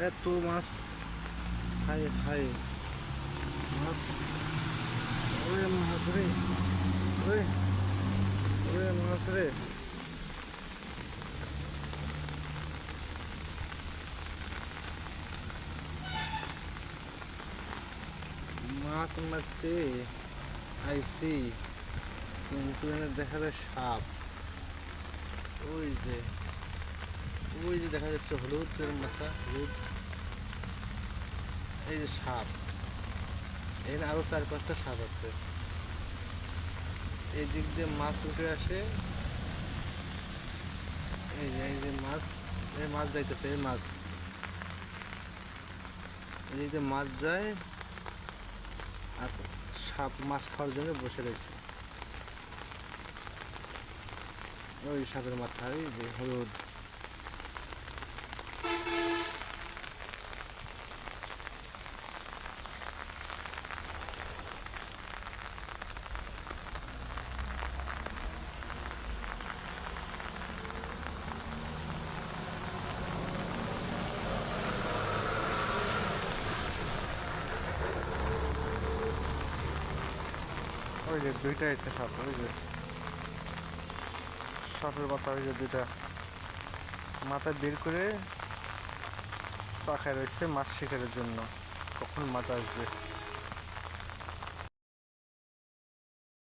এত মাছ, high high মাছ, ওরে মাছ রে, ওরে ওরে মাছ রে। মাছ মারতে আইসি, কিন্তু এখানে দেখা যায় সাপ। ওই যে ওই যে দেখা যাচ্ছে হলুদের মাথা, হলুদ। এই যে সাপ, এখানে আরো 4-5টা সাপ আছে। এই দিক দিয়ে মাছ উঠে আসে। এই যে মাছ, এই মাছ যাইতেছে, এই মাছ এই যে মাছ যায়, আর সাপ মাছ খাওয়ার জন্য বসে রয়েছে। ওই সাপের মাথায় এই যে হলুদ। ওই যে দুইটা এসে সাপ, ওই যে সাপের মাথা, ওই যে দুইটা মাথা বের করে তাকায় রয়েছে মাছ শিকারের জন্য, কখন মাছ আসবে।